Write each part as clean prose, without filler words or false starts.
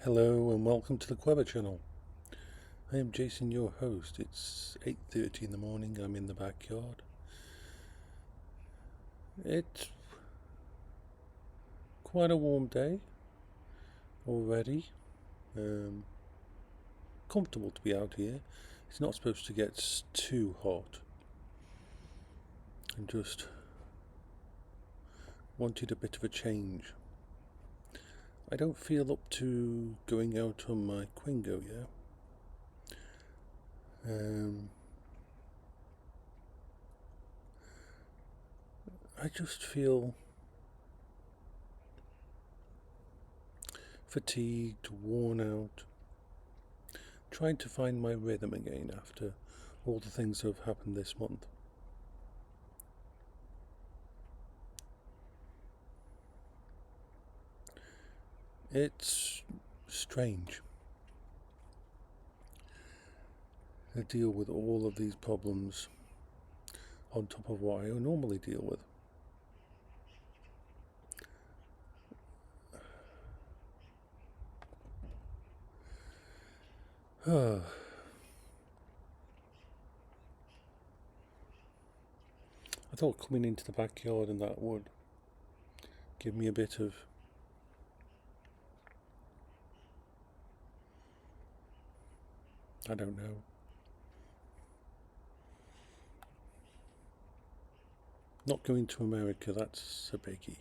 Hello and welcome to the Clever channel. I am Jason, your host. It's 8:30 in the morning. I'm in the backyard. It's quite a warm day already. Comfortable to be out here. It's not supposed to get too hot. And just wanted a bit of a change. I don't feel up to going out on my Quingo yet. I just feel fatigued, worn out, trying to find my rhythm again after all the things that have happened this month. It's strange to deal with all of these problems on top of what I normally deal with. I thought coming into the backyard and that would give me a bit of I don't know. Not going to America, that's a biggie.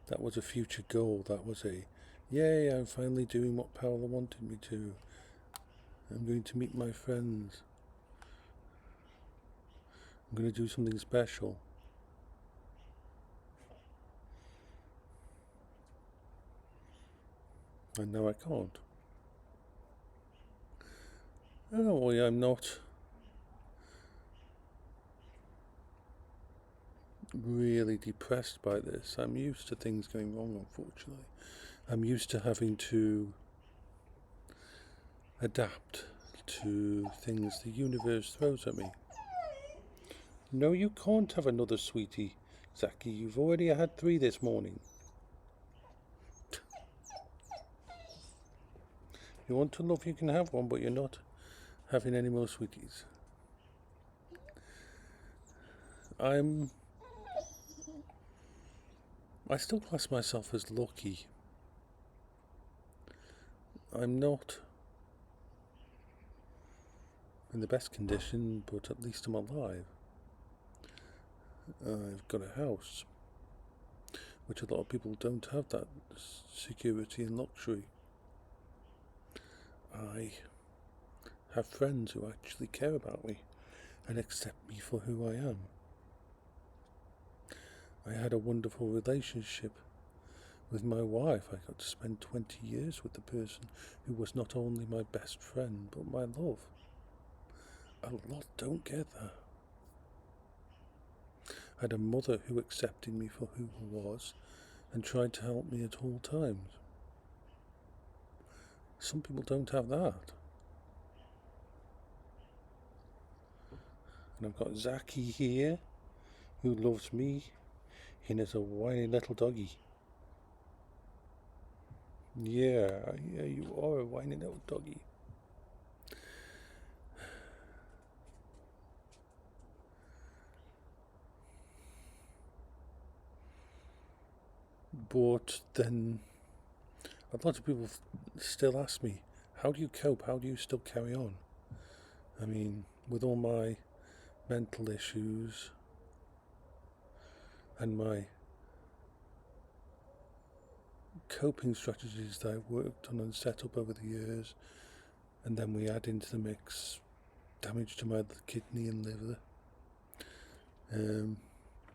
That was a future goal. That was a, yay, I'm finally doing what Paola wanted me to. I'm going to meet my friends. I'm going to do something special. And now I can't. Oh, I'm not really depressed by this. I'm used to things going wrong, unfortunately. I'm used to having to adapt to things the universe throws at me. No, you can't have another sweetie, Zaki. You've already had 3 this morning. You want to love, you can have one, but you're not having any more sweeties. I still class myself as lucky. I'm not in the best condition, but at least I'm alive. I've got a house, which a lot of people don't have that security and luxury. I have friends who actually care about me and accept me for who I am. I had a wonderful relationship with my wife. I got to spend 20 years with the person who was not only my best friend, but my love. A lot don't get that. I had a mother who accepted me for who I was and tried to help me at all times. Some people don't have that. And I've got Zaki here, who loves me, and is a whiny little doggy. Yeah, you are a whiny little doggy. But then a lot of people still ask me, how do you cope? How do you still carry on? I mean, with all my mental issues and my coping strategies that I've worked on and set up over the years, and then we add into the mix damage to my kidney and liver,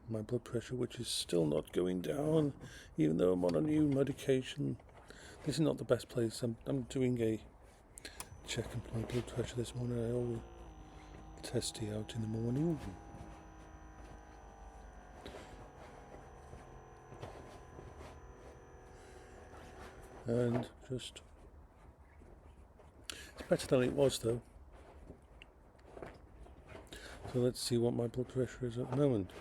my blood pressure, which is still not going down, even though I'm on a new medication. This is not the best place. I'm doing a check of my blood pressure this morning. I always test it out in the morning. And just, it's better than it was though. So let's see what my blood pressure is at the moment.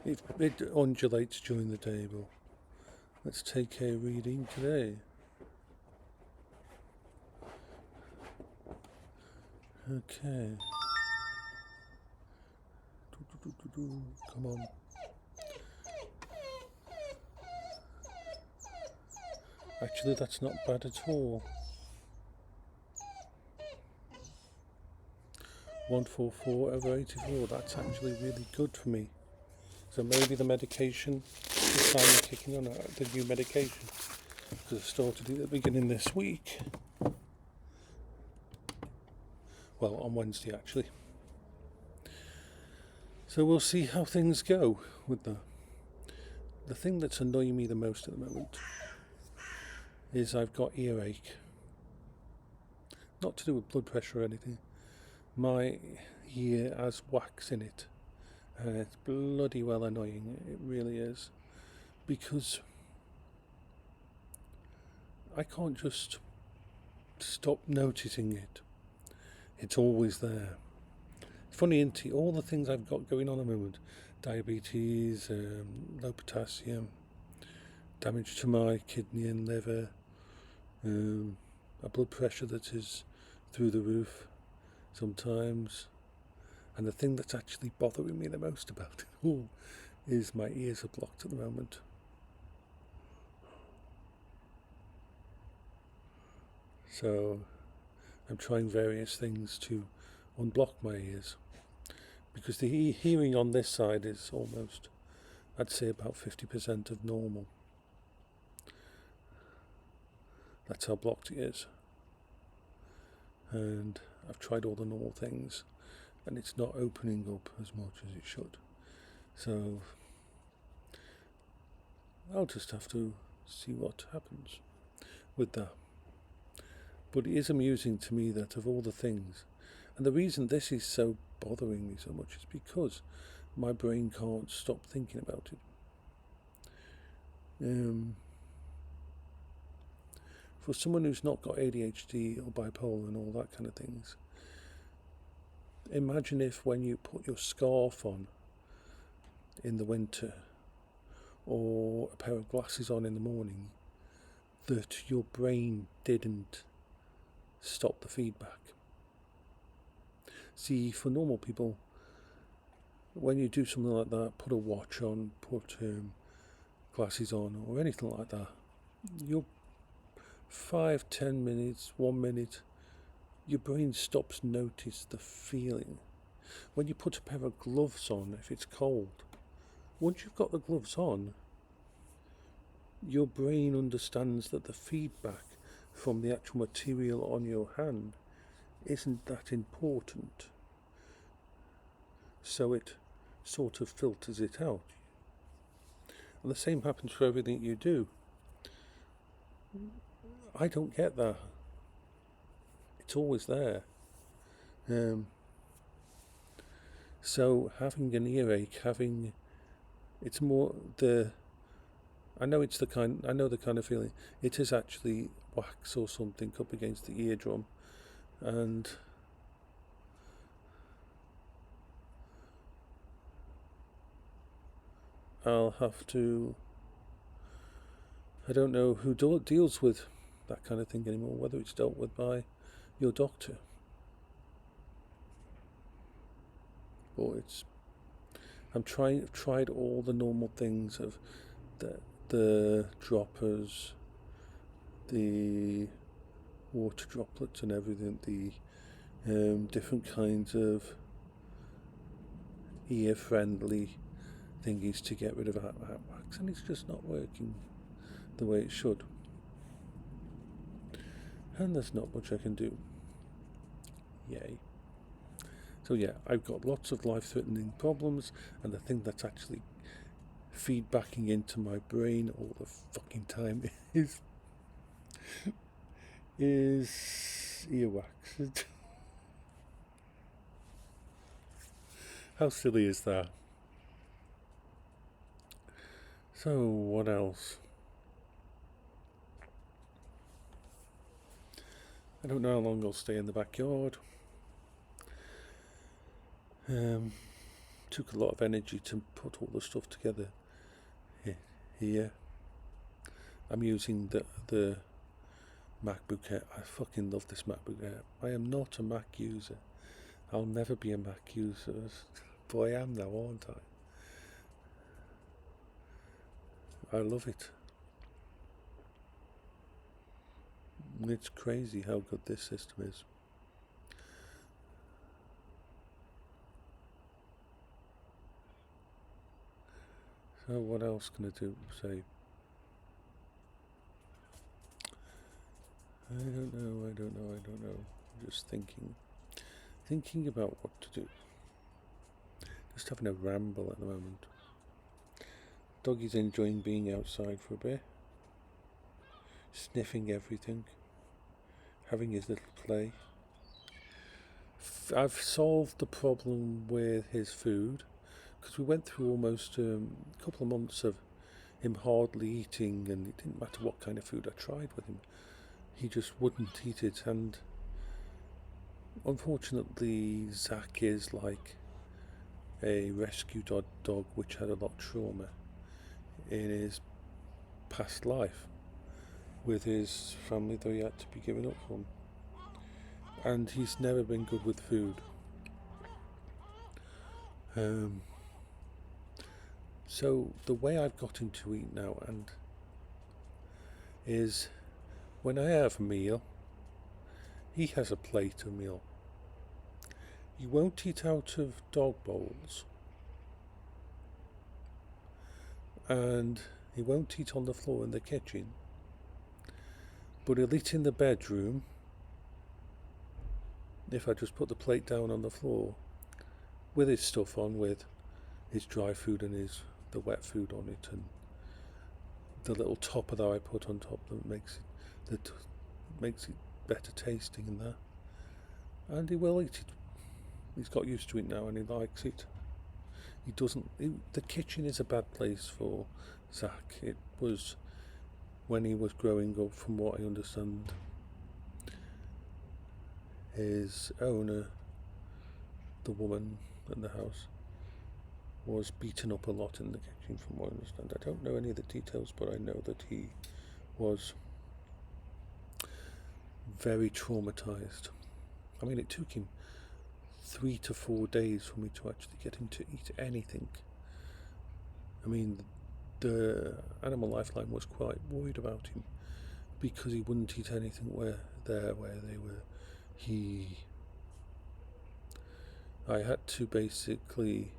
It undulates during the day, but let's take a reading today. Okay. Come on. Actually, that's not bad at all. 144/84, that's actually really good for me. So maybe the medication is finally kicking on, the new medication, because I started it at the beginning this week. Well, on Wednesday actually. So we'll see how things go with that. The thing that's annoying me the most at the moment is I've got earache. Not to do with blood pressure or anything. My ear has wax in it. And it's bloody well annoying. It really is. Because I can't just stop noticing it. It's always there. It's funny, isn't it? All the things I've got going on at the moment. Diabetes, low potassium, damage to my kidney and liver, a blood pressure that is through the roof sometimes. And the thing that's actually bothering me the most about it all is my ears are blocked at the moment. So I'm trying various things to unblock my ears, because the hearing on this side is almost, I'd say, about 50% of normal. That's how blocked it is. And I've tried all the normal things and it's not opening up as much as it should. So I'll just have to see what happens with that. But it is amusing to me that of all the things, and the reason this is so bothering me so much is because my brain can't stop thinking about it. For someone who's not got ADHD or bipolar and all that kind of things, imagine if when you put your scarf on in the winter or a pair of glasses on in the morning, that your brain didn't stop the feedback. See, for normal people, when you do something like that, put a watch on, put glasses on or anything like that, you're 5, 10 minutes, 1 minute, your brain stops notice the feeling. When you put a pair of gloves on, if it's cold, once you've got the gloves on, your brain understands that the feedback from the actual material on your hand isn't that important. So it sort of filters it out. And the same happens for everything you do. I don't get that. It's always there. So having an earache, it's more I know the kind of feeling. It is actually wax or something up against the eardrum, and I'll have to, I don't know who deals with that kind of thing anymore, whether it's dealt with by your doctor. But I've tried all the normal things of the droppers, the water droplets and everything, the different kinds of ear-friendly thingies to get rid of that wax, and it's just not working the way it should. And there's not much I can do. Yay. So yeah, I've got lots of life-threatening problems, and the thing that's actually feedbacking into my brain all the fucking time is earwax. How silly is that? So what else? I don't know how long I'll stay in the backyard. took a lot of energy to put all the stuff together. Here, I'm using the MacBook Air. I fucking love this MacBook Air. I am not a Mac user. I'll never be a Mac user, but I am now, aren't I? I love it. It's crazy how good this system is. So what else can I say? I don't know. I'm just thinking about what to do. Just having a ramble at the moment. Doggy's enjoying being outside for a bit, sniffing everything, having his little play. I've solved the problem with his food, because we went through almost a couple of months of him hardly eating, and it didn't matter what kind of food I tried with him, he just wouldn't eat it. And unfortunately, Zach is like a rescue dog which had a lot of trauma in his past life with his family that he had to be given up from, and he's never been good with food. So the way I've got him to eat now is when I have a meal, he has a plate of meal. He won't eat out of dog bowls, and he won't eat on the floor in the kitchen, but he'll eat in the bedroom if I just put the plate down on the floor with his stuff on, with his dry food and the wet food on it, and the little topper that I put on top that makes it better tasting and that. And he will eat it. He's got used to it now and he likes it. The kitchen is a bad place for Zach. It was when he was growing up, from what I understand. His owner, the woman in the house, was beaten up a lot in the kitchen, from what I understand. I don't know any of the details, but I know that he was very traumatized. I mean, it took him 3 to 4 days for me to actually get him to eat anything. I mean, the Animal Lifeline was quite worried about him because he wouldn't eat anything where they were. I had to basically,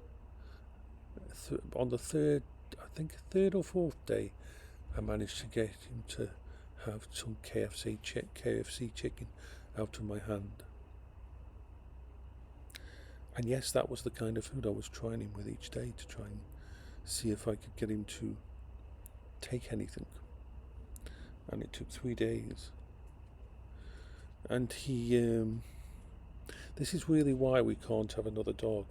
on the third or fourth day, I managed to get him to have some KFC chicken out of my hand. And yes, that was the kind of food I was trying him with each day, to try and see if I could get him to take anything. And it took 3 days. And this is really why we can't have another dog.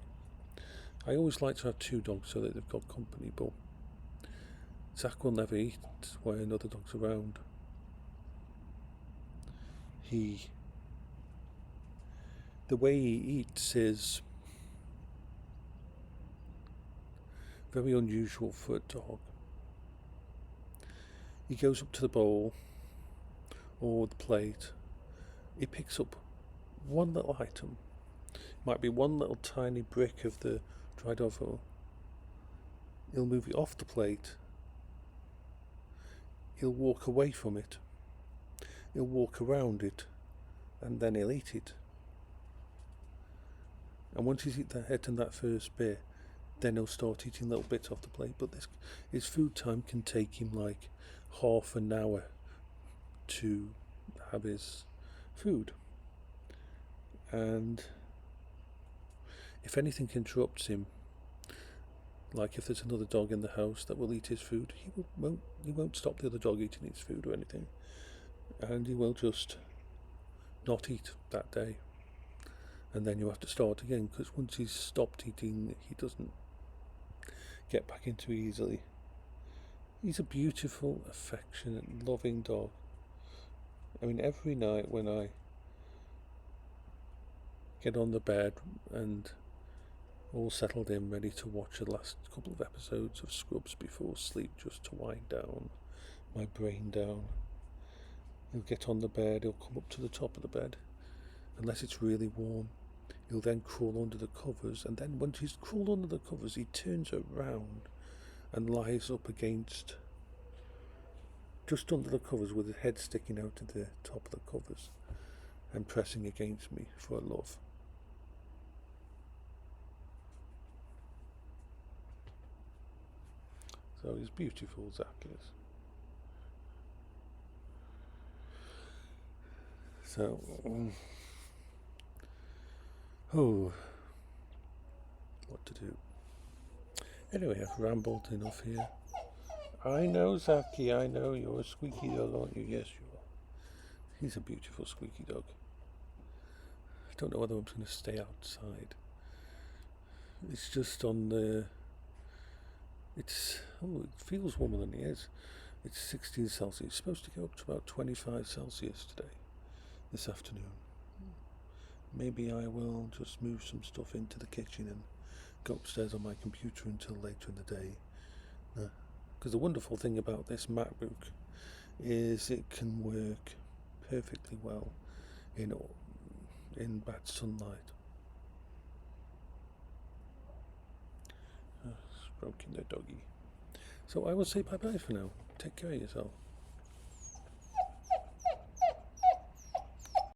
I always like to have 2 dogs so that they've got company, but Zach will never eat while another dog's around. The way he eats is very unusual for a dog. He goes up to the bowl or the plate. He picks up one little item. It might be one little tiny brick of the dried ovo. He'll move it off the plate. He'll walk away from it. He'll walk around it, and then he'll eat it. And once he's eaten that first bit, then he'll start eating little bits off the plate. But his food time can take him like half an hour to have his food. And if anything interrupts him, like if there's another dog in the house that will eat his food, he won't stop the other dog eating his food or anything, and he will just not eat that day. And then you have to start again, because once he's stopped eating, he doesn't get back into it easily. He's a beautiful, affectionate, loving dog. I mean, every night when I get on the bed and all settled in, ready to watch the last couple of episodes of Scrubs before sleep, just to wind down my brain down. He'll get on the bed, he'll come up to the top of the bed, unless it's really warm. He'll then crawl under the covers, and then once he's crawled under the covers, he turns around and lies up against, just under the covers, with his head sticking out of the top of the covers and pressing against me for a love. So he's beautiful, Zach is. So, what to do? Anyway, I've rambled enough here. I know, Zaki, I know, you're a squeaky dog, aren't you? Yes, you are. He's a beautiful squeaky dog. I don't know whether I'm going to stay outside. It's just on the... it feels warmer than it is. It's 16 Celsius. It's supposed to go up to about 25 Celsius today, this afternoon. Maybe I will just move some stuff into the kitchen and go upstairs on my computer until later in the day. Because the wonderful thing about this MacBook is it can work perfectly well in bad sunlight. Stroking the doggy. So I will say bye bye for now. Take care of yourself.